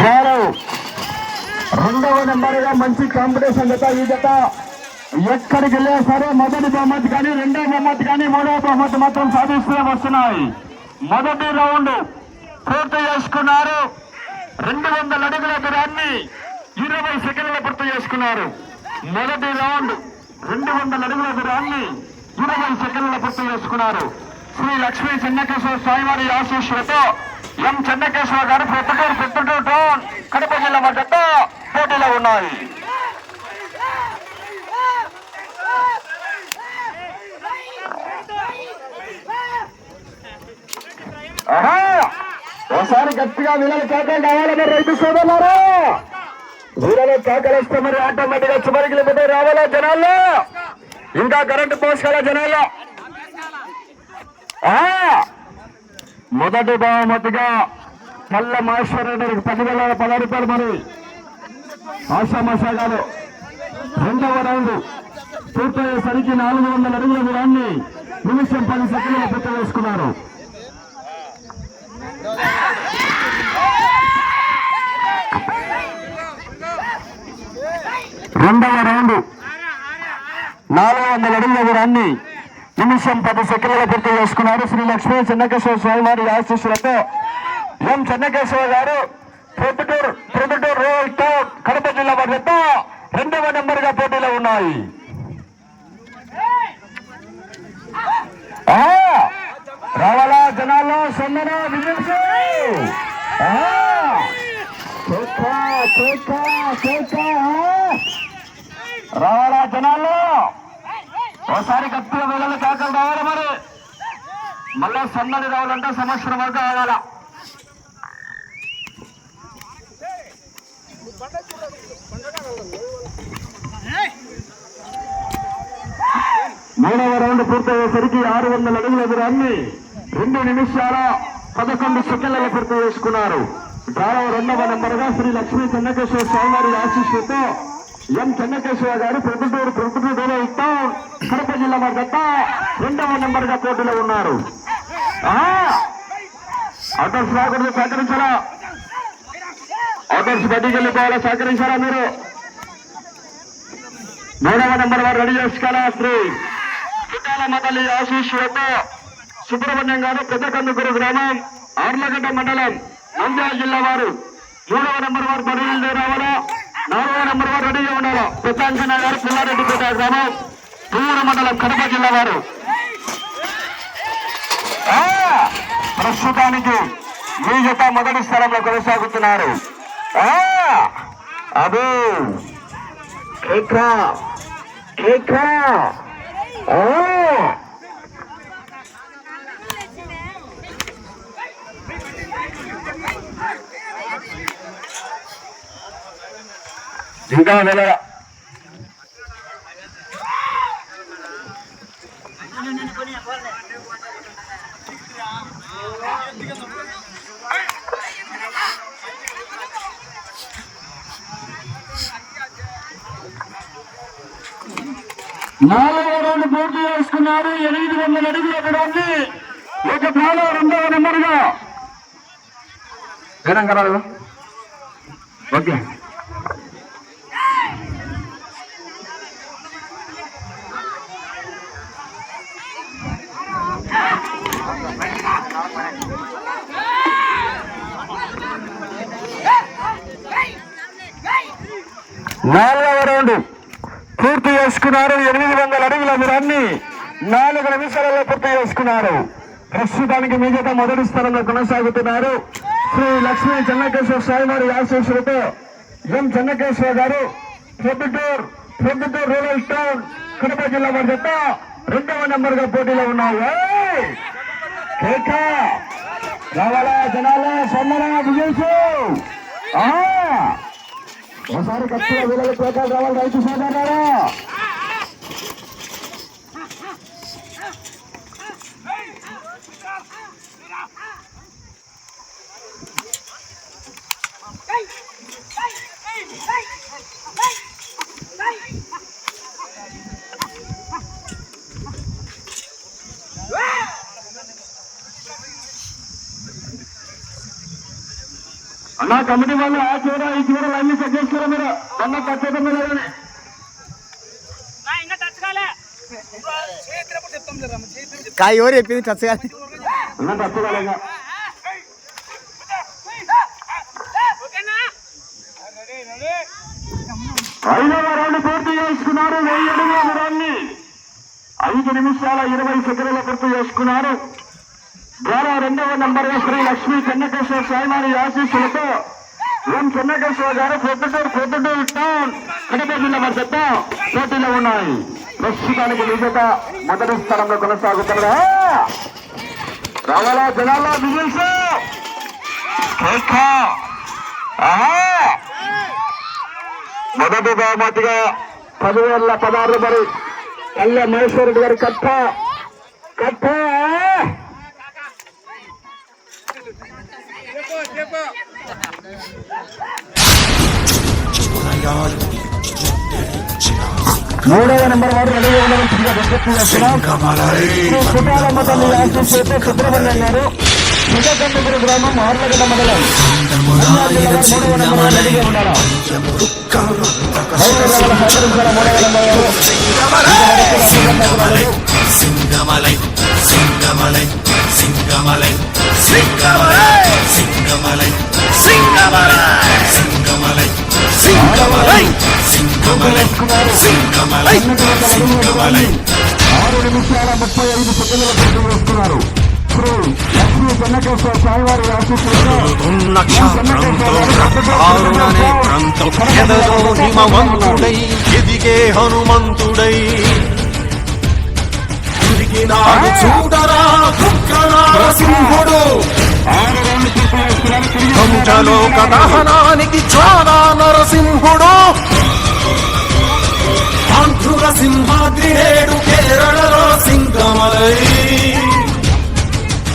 గారు రెండవ నెంబర్గా మంచి కాంపిటీషన్ జత. ఈ జత ఎక్కడికి వెళ్ళా సరే మొదటి బహుమతి కానీ రెండవ బహుమతి కానీ మూడవ బహుమతి మాత్రం సాధిస్తూ వస్తున్నాయి. మొదటి రౌండ్ పూర్తి చేసుకున్నారు. 200 అడుగుల దూరాన్ని 20 సెకండ్లు పూర్తి చేసుకున్నారు. మొదటి రౌండ్ 200 అడుగుల దూరాన్ని 20 సెకండ్లు పూర్తి చేసుకున్నారు. శ్రీ లక్ష్మీ చెన్నకేశ్వర స్వామివారి ఆశీస్సులతో ఎం చెన్నకేశ్వర గారు ప్రొద్దుటూరు టౌన్ కడప జిల్లా మధ్యతో పోటీలో ఉన్నాయి. ఒకసారి గట్టిగా వీళ్ళ కేకలు రావాలి. మరి రైతు సోదరులారా, వీళ్ళ కేకలు వస్తే మరి ఆటోమేటిక్ గా చివరికి లేకపోతే రావాలా జనాల్లో, ఇంకా కరెంటు పోసుకోవాలా జనాల్లో. మొదటి బహుమతిగా పల్ల మహేశ్వరరెడ్డికి 10,010 రూపాయలు మరి ఆశామాషాగాలు. రెండవ రౌండ్ పూర్తయ్యేసరికి 400 అడుగుల దూరాన్ని నిమిషం 10 సెకండ్లు పూర్తి చేసుకున్నారు. రెండవ రౌండ్ 400 అడుగుల దూరాన్ని నిమిషం 10 సెకండ్లు పూర్తి చేసుకున్నారు. శ్రీ లక్ష్మీ చెన్నకేశ్వర స్వామివారి ఆశీస్సులతో ఎం చెన్నకేశ్వర గారు ప్రొద్దుటూరు రోడ్ టౌన్ కడప జిల్లా మధ్యత రెండవ నెంబర్గా పోటీలో ఉన్నాయి. రావాలా జనాల్లో సొందన రావాలా జనాల్లో. ఒకసారి గట్టిగా వేళలు కాకలు రావాలి. మరి మళ్ళా సన్నడి రావాలంటే సంవత్సరం వరకు ఆగాల. మూడవ రౌండ్ పూర్తయ్యేసరికి 600 అడుగుల దూరాన్ని 2 నిమిషాల 11 సెకండ్లలో పూర్తి చేసుకున్నారు. డ్రాలో రెండవ నెంబర్గా శ్రీ లక్ష్మీ చెన్నకేశ్వర స్వామివారి ఆశీస్సులతో ఎం చెన్నకేశ్వర గారు ప్రొద్దుటూరు టౌన్ కడప జిల్లా మధ్య రెండవ నెంబర్గా పోటీలో ఉన్నారు. ఆటోస్ రాకూడదు, సహకరించాలా. ఆటోస్ బయటికి వెళ్ళిపోవాలా, సహకరించాలా. మీరు మూడవ నెంబర్ వారు రెడీ చేసుకోవాలా. శ్రీ మతలి ఆశీస్సులతో సుబ్రహ్మణ్యం గారు పెద్దకందుకూరు గ్రామం ఆర్లగడ్డ మండలం నంద్యాల జిల్లా వారు మూడవ నెంబర్ వారు బడిలో రావాలా. 4వ నెంబర్ వారు రెడీగా ఉండాలా. పెద్దాంజన గారు పుల్లారెడ్డిపేట గ్రామం పుల్లూరు మండలం కడప జిల్లా వారు. ప్రస్తుతానికి మీ జత మొదటి స్థలంలో కొనసాగుతున్నారు. అదే ఇంకా వెళ్ళరా. నాలుగవ రౌండ్ పూర్తి చేసుకున్నారు. 800 అడుగుల దూరాన్ని ఒక డ్రాలో రెండవ నెంబర్గా ఓకే. నాలుగవ రౌండ్ పూర్తి చేసుకున్నారు. 800 అడుగుల దూరాన్ని 4 నిమిషాలలో పూర్తి చేసుకున్నారు. ప్రస్తుతానికి మీ జత మొదటి స్థానంలో కొనసాగుతున్నారు. శ్రీ లక్ష్మీ చెన్నకేశ్వర స్వామివారి ఆశీస్సులతో ఎం చెన్నకేశ్వర గారు ప్రొద్దుటూరు రూరల్ టౌన్ కడప జిల్లా వారి జత రెండవ నెంబర్గా పోటీలో ఉన్నాయి. రావాలా జనాల సొందన విజయసు. ఒకసారి గట్టిగా వీళ్ళకి పేకాలు రావాలి రైతు సోదరులారా. అన్నా కమిటీ వాళ్ళు ఆ చివర ఈ చివర అన్ని సెట్ చేసుకోరా మీరు అన్న ఖచ్చితంగా లేదని కాయ ఎవరు చెప్పింది టచ్ కానీ అన్న టచ్ కాలేగా ఐదవ రౌండ్ పూర్తి చేసుకున్నారు 1000 అడుగుల దూరాన్ని 5 నిమిషాల 20 సెకండ్ల పూర్తి చేసుకున్నారు ద్వారా రెండవ నంబర్ శ్రీ లక్ష్మీ చెన్నకేశ్వర స్వామి ఆశీస్సులతో ఎం చెన్నకేశ్వర గారు పొద్దుటూరు టౌన్ కడప జిల్లా మధ్య పోటీలో ఉన్నాయి ప్రస్తుతానికి విజేత మొదటి స్థానంలో కొనసాగుతున్నాడు రావాలా జనాల్లో బిజినెస్ మొదటి బహుమతిగా 10,016 మరి కళ్ళ మహేశ్వరరెడ్డి గారి కట్ట మూడవ నెంబర్ వారు రెడీగా ఉండవలసిందిగా విజ్ఞప్తి చేస్తున్నాం కుటాలమ్మ తల్లి ఆశీస్సులతో సుబ్రహ్మణ్యం గారు సుగంధపురం గ్రామం ఆర్లగడ్డ మండలం మూడవ నెంబర్ వారు రెడీగా ఉండాలా ఆరు నిమిషాల 35 సెకండ్ల పూర్తి చేస్తున్నారు శ్రీ లక్ష్మీ చెన్నకేశ్వర స్వామివారి హిమవంతుడై ఎదిగే హనుమంతుడై చూడరా సింహుడు పంచలోక దహనానికి చాలా నరసింహుడు ఆంధ్రుల సింహాద్రి నేడు కేరళలో సింగమలై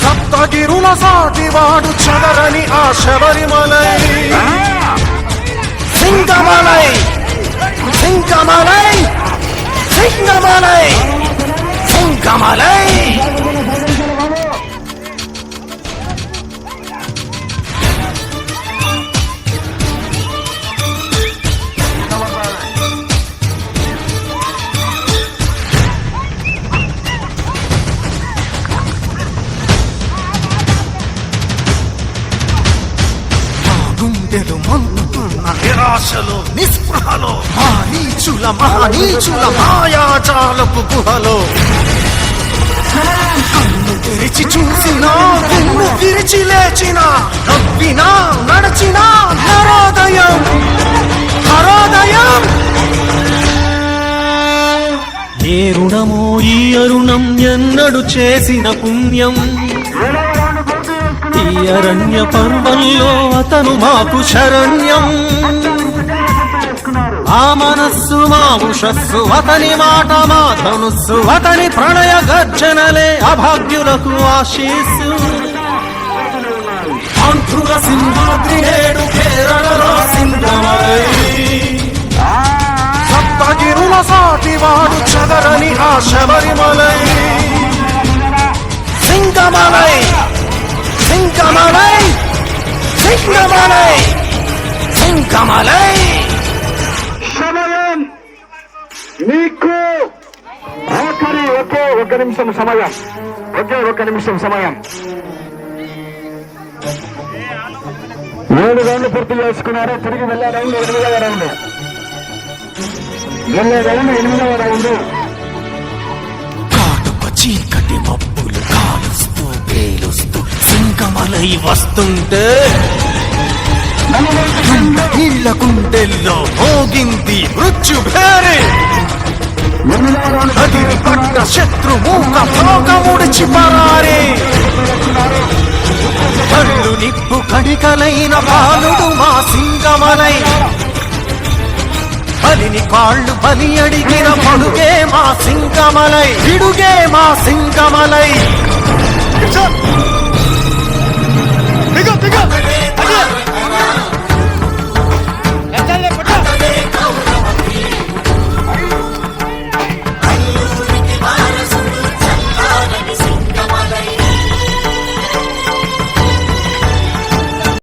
సప్తగిరుల సాటివాడు చదరని ఆ శబరిమలై సింగమలై సింగమలై సింగమలై సింగమలై నిరాశలో నిస్పృహలో మహానీచుల మాయాజాలపు గుహలో కన్ను తెరిచి చూసినా కన్ను విరిచి లేచినా నవ్వినా నడచినా నరోదయం హరోదయం ఏ రుణమో ఈ అరుణం ఎన్నడు చేసిన పుణ్యం ఈ అరణ్య పర్వంలో అతను మాకు శరణ్యం ఆ మనస్సు మా ఉషస్సు అతని మాట మా ధనుస్సు అతని ప్రణయ గర్జనలే అభాగ్యులకు ఆశీస్సు ఆంధ్రుల సింహాద్రి నేడు కేరళలో సింగమలై సప్తగిరుల సాటివాడు చదరని ఆ శబరిమలై సింగమలై సింగమలై సింగమలై సింగమలై సమయం మీకు ఆఖరి ఒక నిమిషం సమయం ఒక నిమిషం సమయం 7 రౌండ్లు పూర్తి చేసుకున్నారు తిరిగి వెళ్ళే రౌండ్ 8వ రౌండ్ కాటుక చీకటి మబ్బులు కాలుస్తూ పేలుస్తూ సింగమలై వస్తుంటే నీళ్ళ గుండెల్లో మోగింది మృత్యు భేరి అదిరి పట్ట శత్రుమూక భోగముడిచి పరారే కళ్ళు నిప్పు కడికలైన బాలుడు మా సింగమలై బలిని కాళ్ళు బలి అడిగిన పడుగే మా సింగమలై విడుగే మా సింగమలై